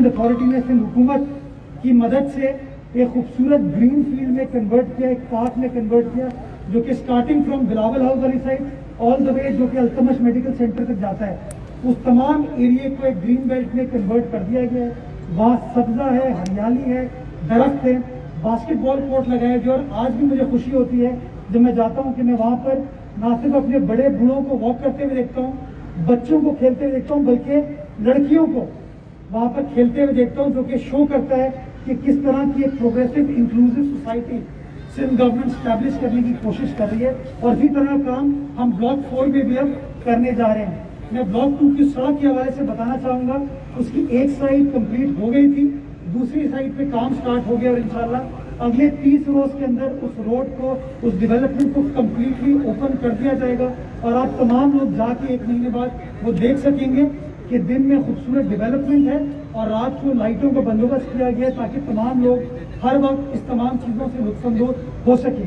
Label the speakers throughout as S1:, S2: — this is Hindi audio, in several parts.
S1: अथॉरिटी ने सिंध हुकूमत की मदद से एक खूबसूरत ग्रीन फील्ड में कन्वर्ट किया, एक पार्क में कन्वर्ट किया, जो कि स्टार्टिंग फ्रॉम बिलावल हाउस वाली साइड ऑल द वे जो कि अल्तमश मेडिकल सेंटर तक जाता है, उस तमाम एरिया को एक ग्रीन बेल्ट में कन्वर्ट कर दिया गया है। वहाँ सब्जा है, हरियाली है, दरख्त है, बास्केटबॉल कोर्ट लगाया गया। और आज भी मुझे खुशी होती है जब मैं जाता हूँ कि मैं वहाँ पर ना सिर्फ अपने बड़े बूढ़ों को वॉक करते हुए देखता हूँ, बच्चों को खेलते हुए देखता हूँ, बल्कि लड़कियों को वहाँ पर खेलते हुए देखता हूँ, जो कि शो करता है कि किस तरह की एक progressive inclusive society Sindh government establish करने की कोशिश कर रही है। और इसी तरह का काम हम ब्लॉक 4 में भी अब करने जा रहे हैं। मैं ब्लॉक 2 की सड़क के हवाले से बताना चाहूँगा, उसकी एक साइड कंप्लीट हो गई थी, दूसरी साइड पे काम स्टार्ट हो गया और इंशाल्लाह अगले 30 रोज के अंदर उस रोड को, उस डेवलपमेंट को कम्प्लीटली ओपन कर दिया जाएगा। और आप तमाम लोग जाके 1 महीने बाद वो देख सकेंगे कि दिन में खूबसूरत डेवलपमेंट है और रात को लाइटों का बंदोबस्त किया गया है, ताकि तमाम लोग हर वक्त इस तमाम चीज़ों से लुत्फानंदोज हो सके।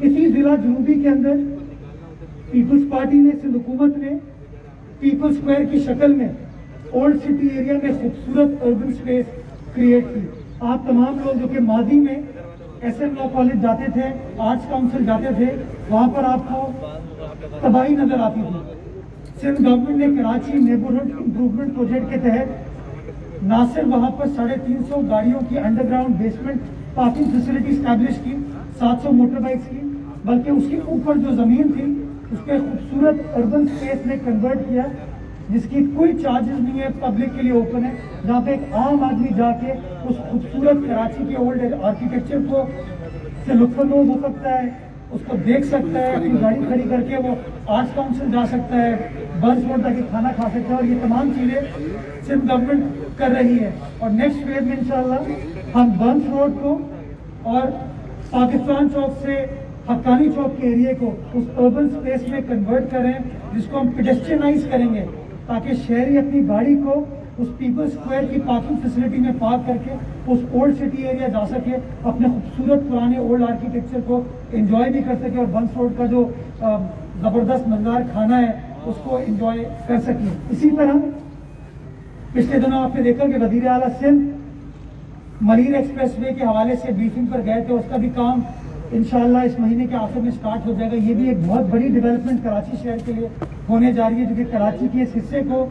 S1: इसी जिला जनूबी के अंदर पीपल्स पार्टी ने, सिंध हुकूमत ने पीपल स्क्वायर की शक्ल में ओल्ड सिटी एरिया में खूबसूरत अर्बन स्पेस क्रिएट की। आप तमाम लोग जो कि मादी में SM लॉ कॉलेज जाते थे, आर्ट्स काउंसिल जाते थे, वहाँ पर आपको तबाही नजर आती थी। सिंध गवर्नमेंट ने कराची नेबरहुड इम्प्रूवमेंट प्रोजेक्ट के तहत ना सिर्फ वहाँ पर 350 गाड़ियों की underground basement parking facility establish की, 700 मोटर बाइक्स की, बल्कि उसके ऊपर जो जमीन थी उसके खूबसूरत अर्बन स्पेस में कन्वर्ट किया, जिसकी कोई चार्जेस नहीं है, पब्लिक के लिए ओपन है, जहाँ पे एक आम आदमी जाके उस खूबसूरत कराची के ओल्ड आर्किटेक्चर को से लुत्फानंदोज हो सकता है, उसको देख सकता है, अपनी गाड़ी खड़ी करके वो आर्ट्स काउंसिल जा सकता है, बर्न्स रोड जाके खाना खा सकता है। और ये तमाम चीज़ें सिंध गवर्नमेंट कर रही है। और नेक्स्ट फेज में इंशाल्लाह हम बर्न्स रोड को और पाकिस्तान चौक से हक्कानी चौक के एरिया को उस अर्बन स्पेस में कन्वर्ट करें, जिसको हम पेडेस्ट्रियनाइज करेंगे, ताकि शहरी अपनी गाड़ी को उस पीपल स्क्वायर की पार्किंग फैसिलिटी में पार्क करके उस ओल्ड सिटी एरिया जा सके, अपने खूबसूरत पुराने ओल्ड आर्किटेक्चर को एंजॉय भी कर सके और बंस रोड का जो ज़बरदस्त मज़ेदार खाना है उसको एंजॉय कर सके। इसी तरह पिछले दिनों आपने देखा कि वज़ीर आला सिंध मरीर एक्सप्रेसवे के हवाले से ब्रीफिंग पर गए थे, उसका भी काम इंशाल्लाह इस महीने के आखिर में स्टार्ट हो जाएगा। ये भी एक बहुत बड़ी डेवलपमेंट कराची शहर के लिए होने जा रही है, जो कि कराची के इस हिस्से को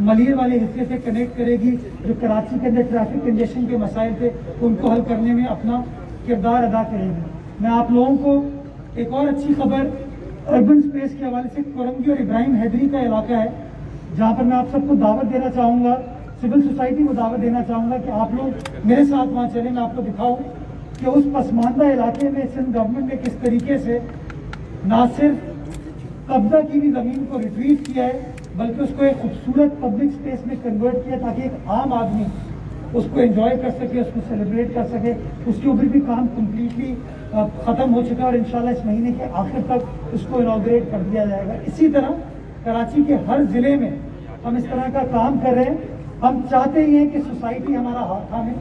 S1: मलीर वाले हिस्से से कनेक्ट करेगी, जो कराची के अंदर ट्रैफिक कंजेशन के मसाइल थे उनको हल करने में अपना किरदार अदा करेगी। मैं आप लोगों को एक और अच्छी खबर अर्बन स्पेस के हवाले से कोरंगी और इब्राहिम हैदरी का इलाका है, जहाँ पर मैं आप सबको दावत देना चाहूँगा, सिविल सोसाइटी को दावत देना चाहूँगा कि आप लोग मेरे साथ वहाँ चलें, मैं आपको दिखाऊँ कि उस पसमानदा इलाके में सिंध गवर्नमेंट ने किस तरीके से ना सिर्फ कब्जा की भी ज़मीन को रिट्रीव किया है, बल्कि उसको एक खूबसूरत पब्लिक स्पेस में कन्वर्ट किया, ताकि एक आम आदमी उसको एंजॉय कर सके, उसको सेलिब्रेट कर सके। उसके ऊपर भी काम कम्प्लीटली ख़त्म हो चुका है और इंशाल्लाह इस महीने के आखिर तक उसको इनॉग्रेट कर दिया जाएगा। इसी तरह कराची के हर ज़िले में हम इस तरह का काम कर रहे हैं। हम चाहते ही हैं कि सोसाइटी हमारा हाथ थामे,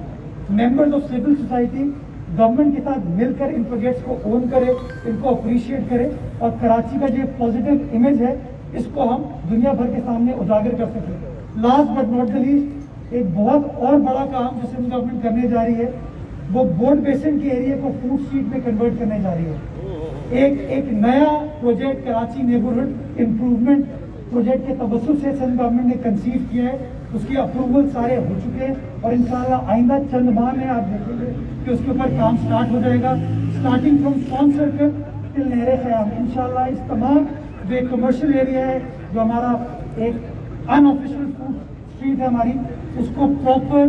S1: members of civil society government के साथ मिलकर इन प्रोजेक्ट्स को ओन करे, इनको अप्रिशिएट करे और कराची का जो पॉजिटिव इमेज है इसको हम दुनिया भर के सामने उजागर कर सकें। Last but not the least, एक बहुत और बड़ा काम जो सिंध गवर्नमेंट करने जा रही है वो बोट बेसिन के एरिया को फूड स्ट्रीट में कन्वर्ट करने जा रही है। एक नया project Karachi neighbourhood improvement project के तवज्जुह से सिंध गवर्नमेंट ने कंसीव किया है, उसकी अप्रूवल सारे हो चुके हैं और इंशाल्लाह आइंदा चंद माह में आप देखेंगे कि उसके ऊपर काम स्टार्ट हो जाएगा, starting from swan circle till Nahre Khayam. इंशाल्लाह इस तमाम जो एक कमर्शियल एरिया है, जो हमारा एक अनऑफिशियल फूड स्ट्रीट है हमारी, उसको प्रॉपर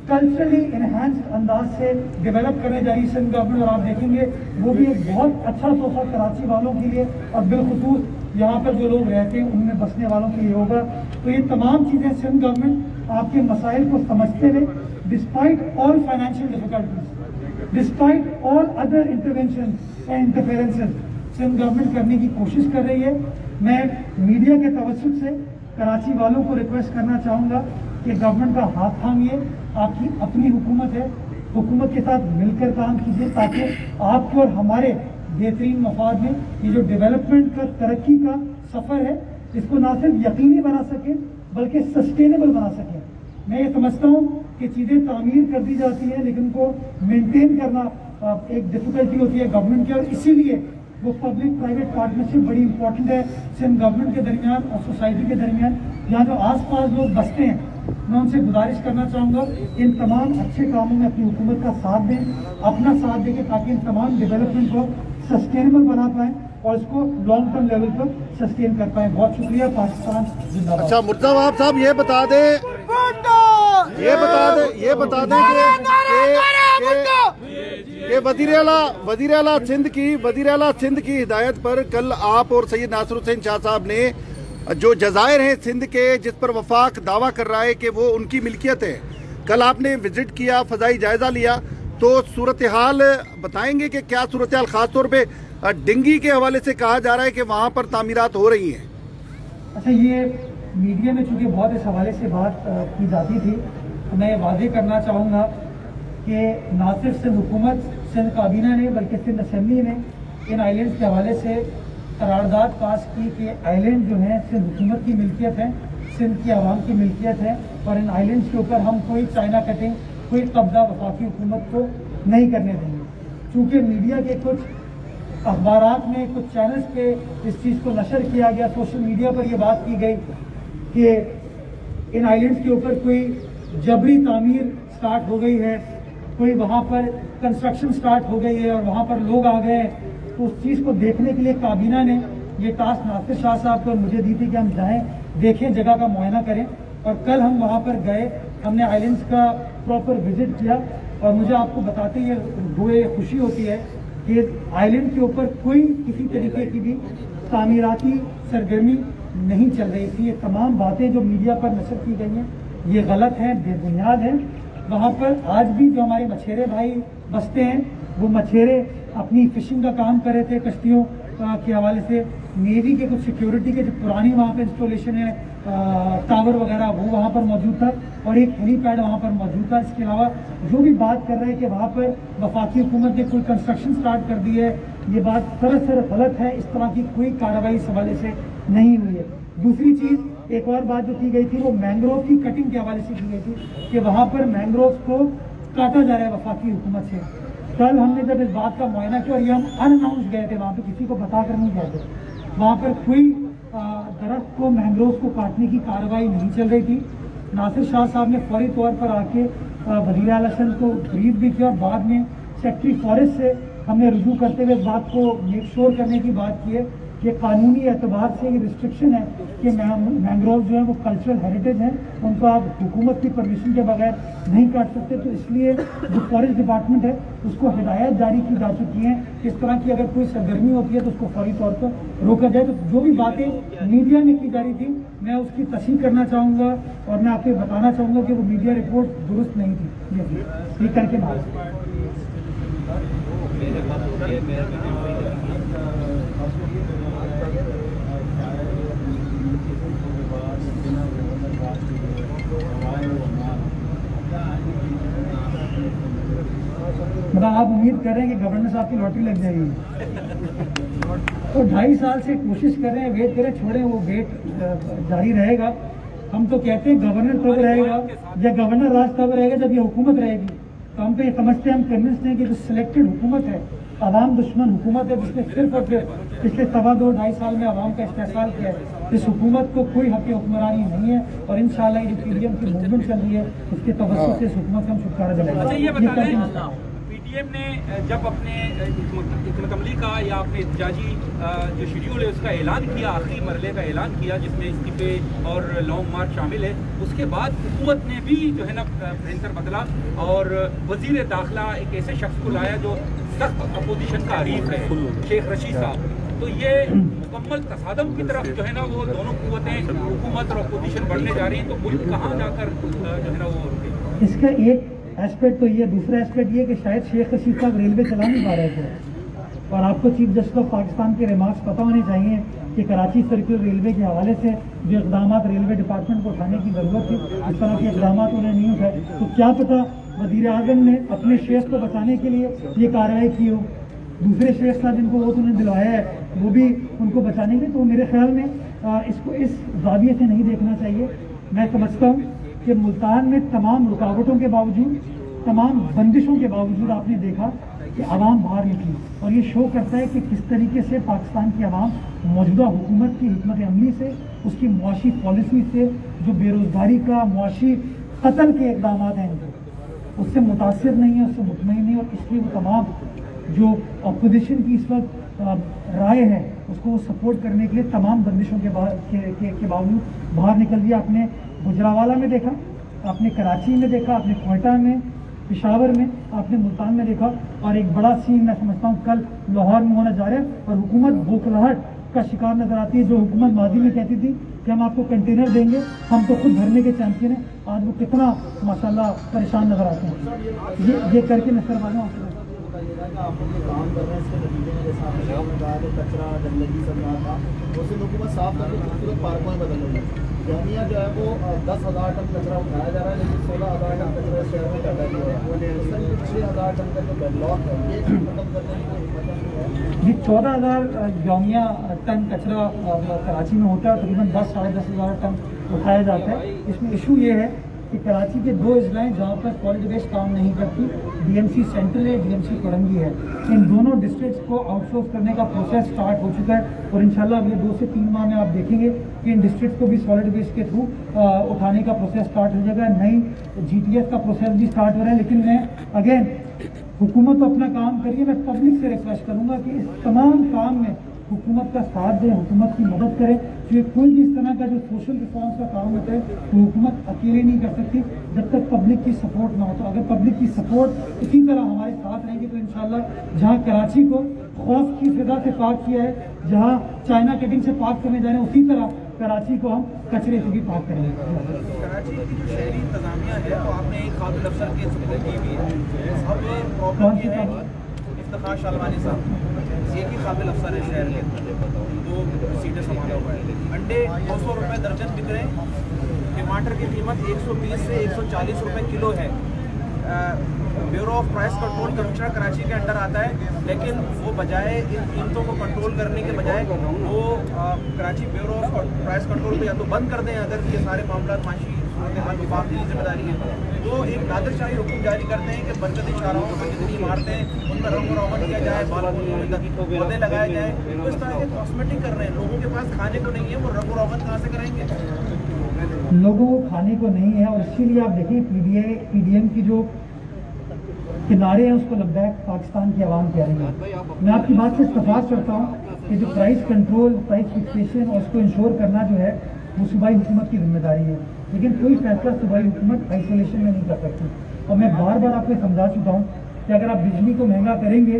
S1: कल्चरली इनहेंस्ड अंदाज से डेवलप करने जा रही है सिंध गवर्नमेंट। और आप देखेंगे वो भी एक बहुत अच्छा तोहफा कराची वालों के लिए और बिलखुसूस यहाँ पर जो लोग रहते हैं उनमें बसने वालों के लिए होगा। तो ये तमाम चीज़ें सिंध गवर्नमेंट आपके मसाइल को समझते हुए, despite all financial difficulties, despite all other intervention and interferences, Sindh government करने की कोशिश कर रही है। मैं मीडिया के तवज्जुह से कराची वालों को रिक्वेस्ट करना चाहूँगा कि गवर्नमेंट का हाथ थामिए, आपकी अपनी हुकूमत है, हुकूमत के साथ मिलकर काम कीजिए, ताकि आपके और हमारे बेहतरीन मफाद में ये जो डेवलपमेंट का, तरक्की का सफ़र है, इसको ना सिर्फ यकीनी बना सके बल्कि सस्टेनेबल बना सके। मैं ये समझता हूँ कि चीज़ें तामीर कर दी जाती हैं लेकिन उनको मेंटेन करना एक डिफिकल्टी होती है गवर्नमेंट की, और इसीलिए वो पब्लिक प्राइवेट पार्टनरशिप बड़ी इंपॉर्टेंट है सिंध गवर्नमेंट के दरमियान और सोसाइटी के दरमियान। यहाँ जो आसपास लोग बसते हैं मैं उनसे गुजारिश करना चाहूँगा इन तमाम अच्छे कामों में अपनी हुकूमत का साथ दें, अपना साथ दें ताकि इन तमाम डेवलपमेंट को सस्टेनेबल बना पाएँ और इसको लॉन्ग टर्म लेवल पर सस्टेन कर पाएँ। बहुत शुक्रिया। पाकिस्तान जिंदाबाद।
S2: अच्छा मुर्तज़ा नवाब साहब ये बता दें कि वज़ीर आला सिंध की हिदायत पर कल आप और सैयद नासिर हुसैन शाह साहब ने जो जज़ायर हैं सिंध के जिस पर वफाक दावा कर रहा है कि वो उनकी मिल्कियत है, कल आपने विजिट किया, फ़ज़ाई जायज़ा लिया, तो सूरत हाल बताएंगे कि क्या सूरत हाल? ख़ास तौर पे डिंगी के हवाले से कहा जा रहा है कि वहाँ पर तामीरात हो रही हैं।
S1: अच्छा, ये मीडिया में चूँकि बहुत इस हवाले से बात की जाती थी तो मैं वादे करना चाहूँगा कि ना सिर्फ सिंध हुकूमत, सिंध काबीना ने बल्कि सिंध असम्बली ने इन आइलैंड्स के हवाले से करारदाद पास की कि आइलैंड जो है सिंध हुकूमत की मिल्कियत है, सिंध की आवाम की मिल्कियत है और इन आइलैंड्स के ऊपर हम कोई चाइना कटिंग, कोई कब्जा वफाकी हुकूमत को नहीं करने देंगे। चूँकि मीडिया के कुछ अखबारात में, कुछ चैनल्स पे इस चीज़ को नशर किया गया, सोशल मीडिया पर यह बात की गई कि इन आइलैंड्स के ऊपर कोई जबरी तामीर स्टार्ट हो गई है, कोई वहाँ पर कंस्ट्रक्शन स्टार्ट हो गई है और वहाँ पर लोग आ गए। तो उस चीज़ को देखने के लिए काबीना ने ये टास्क नासिर शाह साहब को मुझे दी थी कि हम जाएँ, देखें, जगह का मुआयना करें। और कल हम वहाँ पर गए, हमने आइलैंड्स का प्रॉपर विजिट किया और मुझे आपको बताते हुए खुशी होती है कि आइलैंड के ऊपर कोई किसी तरीके की भी तामीराती सरगर्मी नहीं चल रही थी। ये तमाम बातें जो मीडिया पर नशर की गई हैं ये गलत हैं, बेबुनियाद हैं। वहाँ पर आज भी जो हमारे मछेरे भाई बसते हैं वो मछेरे अपनी फिशिंग का काम कर रहे थे कश्तियों के हवाले से। नेवी के कुछ सिक्योरिटी के जो पुरानी वहाँ पर इंस्टॉलेशन है, टावर वगैरह, वो वहाँ पर मौजूद था और एक हेलीपैड वहाँ पर मौजूद था। इसके अलावा जो भी बात कर रहे हैं कि वहाँ पर वफाकी हुकूमत ने कोई कंस्ट्रक्शन स्टार्ट कर दी है, ये बात सरासर गलत है। इस तरह की कोई कार्रवाई इस हवाले से नहीं हुई है। दूसरी चीज़, एक और बात जो की गई थी वो मैंग्रोव की कटिंग के हवाले से की गई थी कि वहाँ पर मैंग्रोव को काटा जा रहा है वफाकी हुकूमत से। कल हमने जब इस बात का मुआयना किया और ये हम अनअनाउंस गए थे, वहाँ पर किसी को बताकर नहीं गए थे, वहाँ पर कोई दरख्त को, मैंग्रोव को काटने की कार्रवाई नहीं चल रही थी। नासिर शाह साहब ने फौरी तौर पर आके वज़ीर आला सिंध को ब्रीफ भी किया और बाद में सेक्रेटरी फॉरेस्ट से हमने रुजू करते हुए बात को मेक श्योर करने की बात की है कि कानूनी एतबार से ये रिस्ट्रिक्शन है कि मैंग्रोव जो है वो कल्चरल हेरिटेज है, उनको आप हुकूमत की परमिशन के बगैर नहीं काट सकते। तो इसलिए जो फॉरेस्ट डिपार्टमेंट है उसको हिदायत जारी की जा चुकी हैं, इस तरह की अगर कोई सरगर्मी होती है तो उसको फौरी तौर पर रोका जाए। तो जो भी बातें मीडिया में की जा रही थी मैं उसकी तस्दीक करना चाहूँगा और मैं आपको बताना चाहूँगा कि वो मीडिया रिपोर्ट दुरुस्त नहीं थी। ये करके मतलब आप उम्मीद कर रहे हैं कि गवर्नर साहब की लॉटरी लग जाएगी तो 2.5 साल से कोशिश कर रहे हैं, वेट करें, छोड़ें, वो वेट जारी रहेगा। हम तो कहते हैं गवर्नर तब रहेगा या गवर्नर राज तब रहेगा जब ये हुकूमत रहेगी। तो हम तो ये समझते हैं, हम कन्विंस्ड हैं कि जो सिलेक्टेड हुकूमत है, आवाम दुश्मन हुकूमत है, जिसने सिर्फ और सिर्फ पिछले 2.5 साल में आवाम का इस्तेहसाल किया है, इस हुकूमत को कोई हक हुक्मरानी नहीं है और इंशाअल्लाह ये पीडीएम की मूवमेंट चल रही है उसके तवज्जुह से इस हुकूमत का हम छुटकारा दिलाएंगे।
S3: अच्छा, ये बता दें, पीडीएम ने जब अपने इकमली का या अपने एहतजाजी जो शेड्यूल है उसका ऐलान किया, आखिरी मरले का ऐलान किया जिसमें इस्तीफे और लॉन्ग मार्च शामिल है, उसके बाद हुकूमत ने भी जो है ना प्रिंटर बदला और वजीर दाखिला एक ऐसे शख्स को लाया जो सख्त अपोजिशन का हरीफ है, शेख रशीद साहब। तो ये मुकम्मल तसादम की तरफ जो है ना वो दोनों कुव्वतें, हुकूमत और अपोजिशन बढ़ने जा रही हैं। तो मुल्क कहाँ जाकर जो है ना वो रुके?
S1: इसका एक एस्पेक्ट तो ये, दूसरा एस्पेक्ट ये कि शायद शेख रशीद साहब रेलवे चला नहीं पा रहे थे और आपको चीफ जस्टिस ऑफ पाकिस्तान के रिमार्क्स पता होने चाहिए कि कराची सर्कुलर रेलवे के हवाले से जो इकदाम रेलवे डिपार्टमेंट को उठाने की ज़रूरत थी, इस तरह के इकदाम उन्हें नहीं उठाए। तो क्या पता वज़ीर आज़म ने अपने शेख को बचाने के लिए ये कार्रवाई की हो, दूसरे शेख साहब जिनको वोट उन्हें दिलवाया है वो भी उनको बचाने के। तो मेरे ख्याल में इसको इस जाविये से नहीं देखना चाहिए। मैं समझता हूँ कि मुल्तान में तमाम रुकावटों के बावजूद, तमाम बंदिशों के बावजूद आपने देखा कि आवाम बाहर निकली, और ये शो करता है कि किस तरीके से पाकिस्तान की आवाम मौजूदा हुकूमत की हिकमत अमली से, उसकी मुआशी पॉलिसी से, जो बेरोज़गारी का मुआशी कत्ल के इक़दाम हैं उससे मुतासिर नहीं है, उससे मुतमईन नहीं, और इसलिए वो तमाम जो अपोजिशन की इस वक्त राय है उसको वो सपोर्ट करने के लिए तमाम बंदिशों के बावजूद बाहर निकल दिया। आपने गुजरावाला में देखा, आपने कराची में देखा, आपने क्वेटा में, पेशावर में, आपने मुल्तान में देखा, और एक बड़ा सीन मैं समझता हूँ कल लाहौर में होने जा रहा है, और हुकूमत बौखलाहट का शिकार नजर आती है। जो हुकूमत माजी में कहती थी कि हम आपको कंटेनर देंगे, हम तो खुद भरने के चैंपियन हैं, आज वो कितना माशाल्लाह परेशान नजर आते हैं। ये करके मैं सरवाना
S4: आप लोग ये काम कर रहे हैं, इसके नतीजे में जैसा आपने कहा कि कचरा गंदगी सब रहा था, उसे हुकूमत साफ करके खूबसूरत पार्कों में बदल रही है। जामिया जो है वो 10,000 टन कचरा उठाया जा रहा है, लेकिन 16,000 टन कचरा शहर में इकट्ठा किया है। इस तरह 6,000 टन का जो बैकलॉग है ये खत्म करने की कोई हिम्मत नहीं है।
S1: ये 14,000 जामिया टन कचरा कराची में होता है, तकरीबन 10-10,500 टन उठाया जाता है। इसमें इशू ये है कि कराची के 2 अजलाएँ जहाँ पर सॉलिड वेस्ट काम नहीं करती, DMC सेंट्रल है, DMC कोरंगी है, इन दोनों डिस्ट्रिक्ट्स को आउटसोर्स करने का प्रोसेस स्टार्ट हो चुका है, और इंशाल्लाह अगले 2 से 3 माह में आप देखेंगे कि इन डिस्ट्रिक्ट्स को भी सॉलिड वेस्ट के थ्रू उठाने का प्रोसेस स्टार्ट हो जाएगा। नई GTS का प्रोसेस भी स्टार्ट हो रहा है। लेकिन मैं अगेन हुकूमत तो अपना काम करिए, मैं पब्लिक से रिक्वेस्ट करूँगा कि इस तमाम काम में हुकूमत का साथ दें, हुकूमत की मदद करें। तो कोई भी इस तरह का जो सोशल रिफॉर्म्स का काम होता है तो हुकूमत अकेले नहीं कर सकती जब तक पब्लिक की सपोर्ट ना हो। तो अगर पब्लिक की सपोर्ट इसी तरह हमारे साथ रहेगी तो इंशाल्लाह जहां कराची को खौफ की फिजा से पाक किया है, जहां चाइना कटिंग से पाक करने जा रहे हैं, उसी तरह कराची को हम कचरे से भी पाक करेंगे।
S5: कराची की जो शहरी इंतजामिया है वो आपने एक काबिल अफसर के सुपुर्द की हुई है। अब प्रॉब्लम ये है इफ्तिखार शालवानी साहब एक ही काबिल अफसर है शहर के, 2 सीटें संभाला हुआ है। अंडे 200 रुपये दर्जन बिक रहे हैं, टमाटर की कीमत 120 से 140 रुपये किलो है। Bureau of price control commissioner Karachi के अंडर आता है, लेकिन वो बजाय इन कीमतों को कंट्रोल करने के बजाय वो Karachi bureau of price control को या तो बंद कर दें, अगर ये सारे मामला माशी विभाग की जिम्मेदारी है, तो एक नादिरशाही हुक्म जारी करते हैं कि बरकती शाहराहों पर जितनी इमारतें उनमें रंग रोगन किया जाए, पौधे लगाए जाए। तो इस तरह के कॉस्मेटिक कर रहे हैं। लोगों के पास खाने को नहीं है, वो रंग रोगन कहाँ से कराएंगे?
S1: लोगों को खाने को नहीं है, और इसीलिए आप देखिए PDM की जो किनारे हैं उसको लब्बैक पाकिस्तान की आवाम कह रही है। मैं आपकी बात से इत्तेफाक करता हूँ कि जो प्राइस कंट्रोल, प्राइस फिक्सेशन और उसको इंश्योर करना जो है वो सूबाई हुकूमत की जिम्मेदारी है, लेकिन कोई फैसला सूबाई हुकूमत आइसोलेशन में नहीं कर सकती। और मैं बार बार आपको समझा चुका हूँ कि अगर आप बिजली को महंगा करेंगे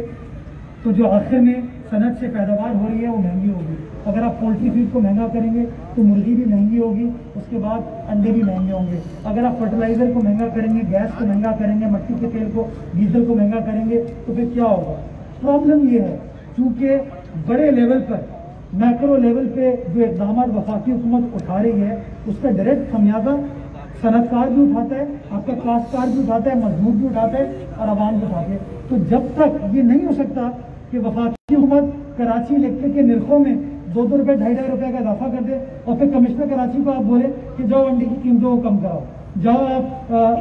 S1: तो जो आखिर में सनत से पैदावार हो रही है वो महंगी होगी। अगर आप पोल्ट्री फीड को महंगा करेंगे तो मुर्गी भी महंगी होगी, उसके बाद अंडे भी महंगे होंगे। अगर आप फर्टिलाइजर को महंगा करेंगे, गैस को महंगा करेंगे, मट्टी के तेल को, डीजल को महंगा करेंगे तो फिर क्या होगा? प्रॉब्लम ये है चूँकि बड़े लेवल पर, मैक्रो लेवल पे जो इक़दाम वफाकी हुकूमत उठा रही है उसका डायरेक्ट खमियाजा सनतकार भी उठाता है, आपका काश्तकार भी उठाता है, मजदूर भी उठाता है और आवाम भी उठाते हैं। तो जब तक ये नहीं हो सकता कि वफाकी हुकूमत कराची इलेक्ट्रिक के निर्खों में 2-2 रुपये, 2.5 रुपये का इजाफा कर दे और फिर कमिश्नर कराची को आप बोले कि जाओ अंडे की कीमतों को कम कराओ, जाओ आप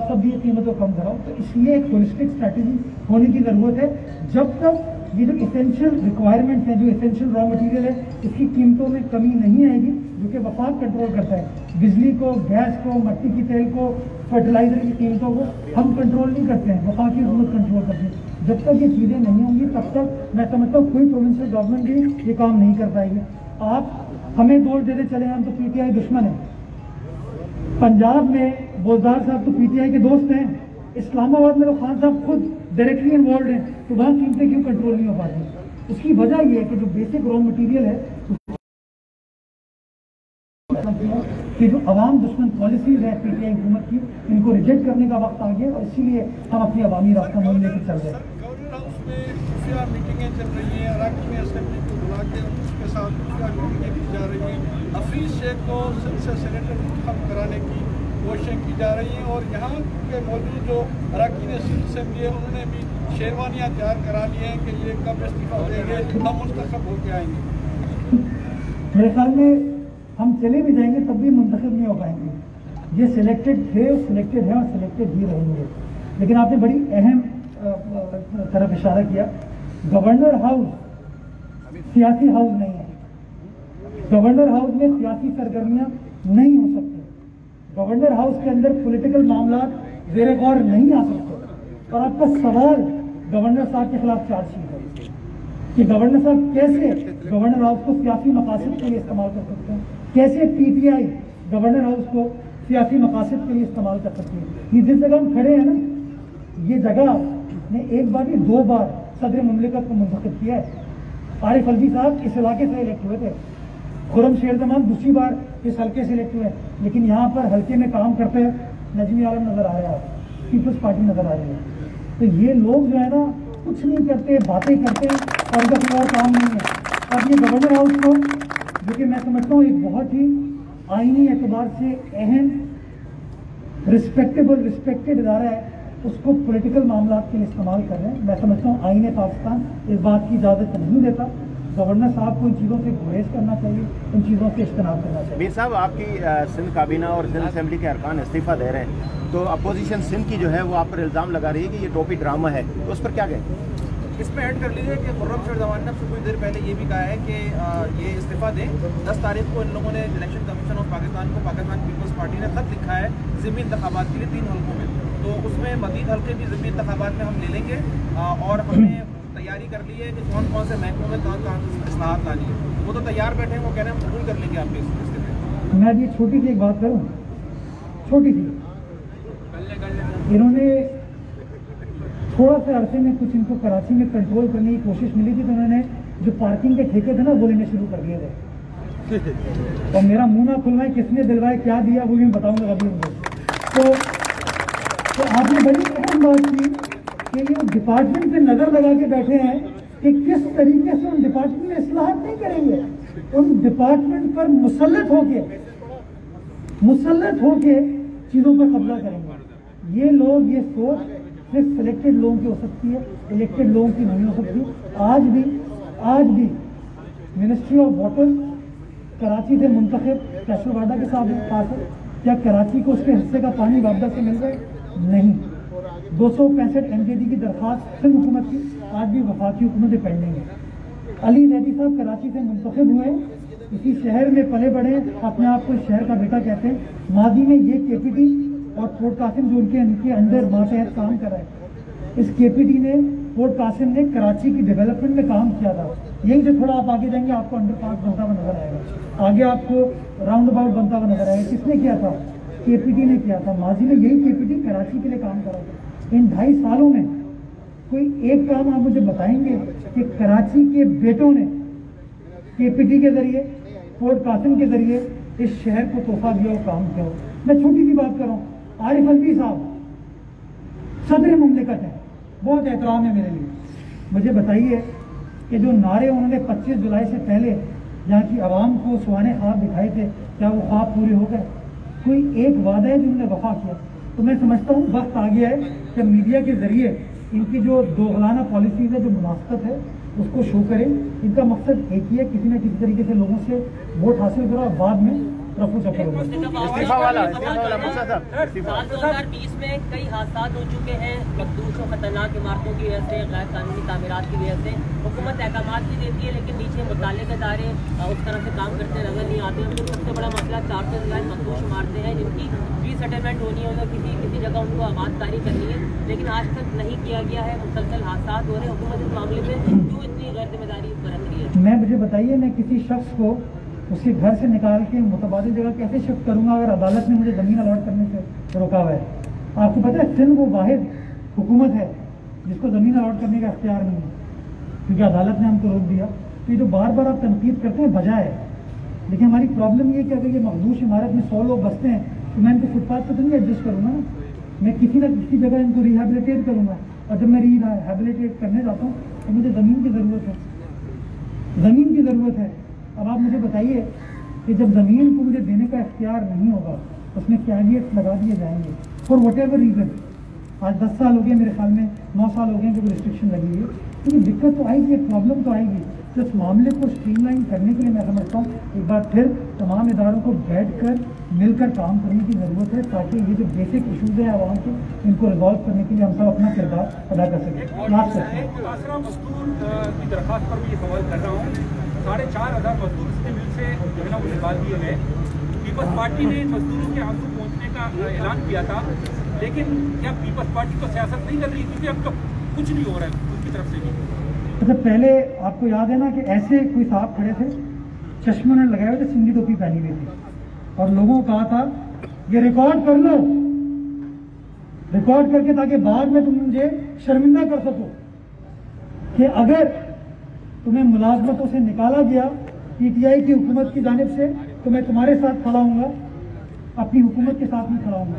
S1: सब्जी की कीमतों को कम कराओ, तो इसलिए एक होलिस्टिक स्ट्रैटेजी होने की ज़रूरत है। जब तक ये जो इसेंशियल रिक्वायरमेंट्स हैं, जो इसेंशियल रॉ मटेरियल है, इसकी कीमतों में कमी नहीं आएगी, जो कि वफाक कंट्रोल करता है। बिजली को, गैस को, मट्टी की तेल को, फर्टिलाइजर की कीमतों को हम कंट्रोल नहीं करते हैं, वफाकी हुकूमत कंट्रोल करते हैं। जब तक ये चीज़ें नहीं होंगी तब तक मैं समझता हूँ कोई प्रोविंशियल गवर्नमेंट भी ये काम नहीं कर पाएगी। आप हमें दोष देते चले, हम तो PTI दुश्मन है। पंजाब में बोलदार साहब तो PTI के दोस्त हैं, इस्लामाबाद में तो खान साहब खुद डायरेक्टली इन्वॉल्व हैं, तो वहाँ कीमतें क्यों कंट्रोल नहीं हो पाती? उसकी वजह ये है कि जो बेसिक रॉ मटेरियल है कि जो अवाम दुश्मन पॉलिसीज है PTI हुकूमत की, इनको रिजेक्ट करने का वक्त आ गया और इसीलिए हम अपनी अवामी रास्ता मोड़ लेकर चल रहे हैं।
S6: गवर्नर हाउस में खुफिया मीटिंगें चल रही हैं, अराकीन असेंबली को बुला के उसके साथ खुफिया मीटिंगें की जा रही हैं। हफीज शेख को सिंध से सेनेटर इंतखाब कराने की कोशिशें की जा रही हैं और यहाँ के मौजूद जो अराकीन सिंध असेंबली है उन्होंने भी शेरवानियाँ तैयार करा ली हैं कि ये कब इस्तीफा देंगे, हम मुंतखब होकर आएंगे।
S1: मेरे ख्याल में हम चले भी जाएंगे तब भी मुंतखब नहीं हो पाएंगे। ये सिलेक्टेड थे, सिलेक्टेड हैं और सिलेक्टेड ही रहेंगे। लेकिन आपने बड़ी अहम तरफ इशारा किया, गवर्नर हाउस सियासी हाउस नहीं है। गवर्नर हाउस में सियासी सरगर्मियां नहीं हो सकती। गवर्नर हाउस के अंदर पॉलिटिकल मामला ज़ेरे गौर नहीं आ सकते। और आपका सवाल गवर्नर साहब के खिलाफ चार्जशीट है कि गवर्नर साहब कैसे गवर्नर हाउस को सियासी मकासद के लिए इस्तेमाल कर सकते हैं, कैसे PTI गवर्नर हाउस को सियासी मकासद के लिए इस्तेमाल कर सकती है। ये जिस जगह हम खड़े हैं ना, ये जगह ने एक बार नहीं 2 बार सदर मुमलिकत को मुंतखब किया है। आरिफ अलवी साहब इस इलाके से इलेक्ट हुए थे, खुर्रम शेर जमान दूसरी बार इस हल्के से इलेक्ट हुए, लेकिन यहाँ पर हल्के में काम करते नजमी आलम नजर आ रहा है, पीपल्स पार्टी नजर आ रही है। तो ये लोग जो है ना कुछ नहीं करते, बातें करते हैं और उनका कोई और काम नहीं है। अब ये गवर्नर हाउस को, जो कि मैं समझता हूँ एक बहुत ही आईनी एतबार से अहम रिस्पेक्टेड इदारा है, उसको पॉलिटिकल मामला के लिए इस्तेमाल कर रहे हैं। मैं समझता हूँ आईन पाकिस्तान इस बात की इजाज़त नहीं देता। गवर्नर साहब को इन चीज़ों से गुरेज करना चाहिए, इन चीज़ों से इज्तनाब करना चाहिए।
S7: मीर साहब, आपकी सिंध काबीना और सिंध असेंबली के अरकान इस्तीफ़ा दे रहे हैं, तो अपोजिशन सिंध की जो है वो आप पर इल्ज़ाम लगा रही है कि ये टोपी ड्रामा है, तो उस पर क्या कहें?
S5: इसमें ऐड कर लीजिए कि खुर्रम शेर जमान ने कुछ देर पहले ये भी कहा है कि ये इस्तीफ़ा दें। 10 तारीख को इन लोगों ने इलेक्शन कमीशन ऑफ पाकिस्तान को पाकिस्तान पीपल्स पार्टी ने खत लिखा है ज़िमनी इंतखाबात के लिए 3 हल्कों में, तो उसमें मज़ीद हल्के भी ज़िमनी इंतखाबात में हम ले लेंगे और हमने तैयारी कर ली है कि कौन कौन से महकमों में कहाँ इस्लाहात लानी है। वो तो तैयार बैठे हैं, वो कह रहे हैं हम कबूल कर लेंगे आपके इसके लिए।
S1: मैं भी छोटी सी एक बात करूँ, छोटी सी, इन्होंने थोड़ा सा अरसे में कुछ इनको कराची में कंट्रोल करने की कोशिश मिली थी, तो उन्होंने जो पार्किंग के ठेके थे ना वो लेने शुरू कर दिए थे। और मेरा मुंह ना खुलवाए किसने दिलवाए क्या दिया वो भी मैं बताऊंगा अभी उनको। तो आपने बड़ी अहम बात की कि ये डिपार्टमेंट पे नजर लगा के बैठे हैं कि किस तरीके से उन डिपार्टमेंट में इस्लाहात नहीं करेंगे, उन डिपार्टमेंट पर मुसल्लत होके चीज़ों पर कब्जा करेंगे। ये लोग ये सोच सिर्फ सिलेक्टेड लोगों की हो सकती है, इलेक्टेड लोगों की नहीं हो सकती। आज भी मिनिस्ट्री ऑफ वाटर कराची से मुंतखब कैशर वाडा के साथ पास है, क्या कराची को उसके हिस्से का पानी वापदा से मिल रहा है? नहीं। 265 MKD की दरख्वास्त सिंध हुकूमत की आज भी वफाकी हुकूमत पेंडिंग है। अली जैदी साहब कराची से मुंतखब हुए, इसी शहर में पले बढ़े, अपने आप को शहर का बेटा कहते हैं। माजी में ये KPT और पोर्ट कासिम जो उनके अंडर मातहत काम कर रहा है, इस KPT ने पोर्ट कासिम ने कराची की डेवलपमेंट में काम किया था। यही जो थोड़ा आप आगे जाएंगे आपको अंडरपास बनता हुआ नजर आएगा, आगे आपको राउंड अबाउट बनता हुआ नजर आएगा। किसने किया था? KPT ने किया था। माजी में यही KPT कराची के लिए काम कर रहा था। इन 2.5 सालों में कोई एक काम आप मुझे बताएंगे कि कराची के बेटों ने KPT के जरिए, पोर्ट कासिम के जरिए इस शहर को तोहफा दिया और काम किया हो? मैं छोटी सी बात कर रहा हूँ, आरिफ अलवी साहब सदर मुमलिकत है, बहुत एहतराम है मेरे लिए। मुझे बताइए कि जो नारे उन्होंने 25 जुलाई से पहले यहाँ की आवाम को सुहाने ख्वाब दिखाए थे, क्या वो ख्वाब पूरे हो गए? कोई एक वादा है जिन्होंने वफा किया? तो मैं समझता हूँ वक्त आ गया है कि मीडिया के जरिए इनकी जो दोगलाना पॉलिसीज़ है, जो मुनाफत है, उसको शो करें। इनका मकसद एक ही है, किसी न किसी तरीके से लोगों से वोट हासिल करो और बाद में रफू चक्कर होगा।
S7: इस्तीफा वाला मूसा साहब,
S8: 2020 में कई हादसा हो चुके हैं, मखदूस और खतरनाक इमारतों की वजह से, गैर कानूनी तामीरात की वजह से। हुकूमत अहकामात भी देती है, लेकिन नीचे मुताल्लिक़ इदारे उस तरह से काम करते नजर नहीं आते हैं। तो सबसे बड़ा मसला 400 से ज़्यादा मखदूस इमारतें हैं जिनकी रीसेटलमेंट होनी है, किसी जगह उनको आबादकारी करनी है, लेकिन आज तक नहीं किया गया है। मुसलसल हादसा हो रहे हैं। हुकूमत इस मामले में क्यों इतनी गैर जिम्मेदारी बरत रही है?
S1: मुझे बताइए, मैं किसी शख्स को उसके घर से निकाल के मुतबादिल जगह कैसे शिफ्ट करूंगा अगर अदालत ने मुझे ज़मीन अलॉट करने से रोका हुआ है? आपको पता है सिंध वो वाहिद हुकूमत है जिसको ज़मीन अलॉट करने का अख्तियार नहीं है, क्योंकि अदालत ने हमको रोक दिया। तो ये जो बार बार आप तनकीद करते हैं बजाय है, लेकिन हमारी प्रॉब्लम ये कि अगर ये मखदूश इमारत में 100 लोग बसते हैं तो मैं इनको फुटपाथ पर तो नहीं एडजस्ट करूँगा ना, मैं किसी न किसी जगह इनको रिहेबिलिटेट करूँगा। और जब मैं रिहेबिलिटेट करने जाता हूँ तो मुझे ज़मीन की ज़रूरत है, ज़मीन की ज़रूरत है। अब आप मुझे बताइए कि जब ज़मीन को मुझे देने का इख्तियार नहीं होगा उसमें कैविएट्स लगा दिए जाएंगे फॉर वट एवर रीज़न। आज 10 साल हो गए, मेरे ख्याल में 9 साल हो गए कि कोई रिस्ट्रिक्शन लगी है, क्योंकि दिक्कत तो आएगी, एक प्रॉब्लम तो आएगी। तो इस मामले को स्ट्रीमलाइन करने के लिए मैं समझता हूँ एक बार फिर तमाम इदारों को बैठ कर मिलकर काम करने की ज़रूरत है ताकि ये जो बेसिक इशूज़ हैं आवाम के इनको रिजॉल्व करने के लिए हम सब अपना किरदार अदा कर सकें। लास्ट क्वेश्चन,
S3: आसरा मजदूर की दरख्वास्त पर भी ये सवाल कर रहा हूँ। 4,500 मजदूर इसके मिल से जो है ना वो निकाल दिए गए। पीपल्स पार्टी ने मजदूरों के आंसू पहुँचने का ऐलान किया था, लेकिन क्या पीपल्स पार्टी तो सियासत नहीं कर रही, क्योंकि अब तो कुछ नहीं हो रहा है उनकी तरफ से भी।
S1: अच्छा, पहले आपको याद है ना कि ऐसे कोई साहब खड़े थे, चश्मे उन्होंने लगाए हुए थे, सिंधी टोपी पहनी हुई थी, और लोगों को कहा था ये रिकॉर्ड कर लो, रिकॉर्ड करके ताकि बाद में तुम मुझे शर्मिंदा कर सको कि अगर तुम्हें मुलाजमतों से निकाला गया पीटीआई की हुकूमत की जानिब से तो मैं तुम्हारे साथ खड़ा हूंगा, अपनी हुकूमत के साथ नहीं खड़ा हूंगा।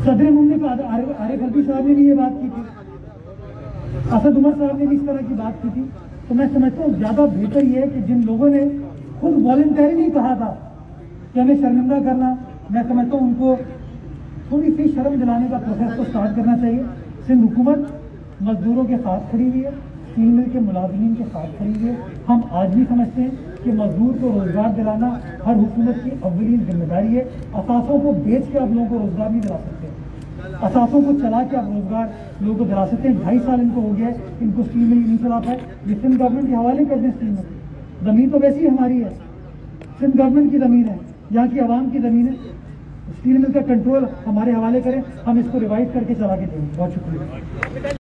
S1: सदर मुमलिक आरिफ अलवी साहब ने भी ये बात की थी, असद उमर साहब ने भी इस तरह की बात की थी। तो मैं समझता हूँ ज़्यादा बेहतर ये है कि जिन लोगों ने खुद वॉलंटरीली कहा था कि हमें शर्मिंदा करना, मैं समझता हूँ उनको थोड़ी सी शर्म दिलाने का प्रोसेस तो स्टार्ट करना चाहिए। सिंध हुकूमत मजदूरों के साथ खड़ी हुई है, स्टील मिल के मुलाजिमीन के साथ खड़ी हुई है। हम आज भी समझते हैं कि मजदूर को रोजगार दिलाना हर हुकूमत की अव्वलीन जिम्मेदारी है। असासों को बेच के आप लोगों को रोजगार नहीं दिला सकते, असासों को चला के आप रोजगार लोगों को दिला सकते हैं। 2.5 साल इनको हो गया है, इनको स्टील मिल नहीं चला पाए, ये सिंध गवर्नमेंट के हवाले कर दें। स्टील मिल ज़मीन तो वैसी हमारी है, सिंध गवर्नमेंट की ज़मीन है, यहाँ की आवाम की ज़मीन है, स्टील मिल का कंट्रोल हमारे हवाले करें, हम इसको रिवाइव करके चला के देंगे। बहुत शुक्रिया।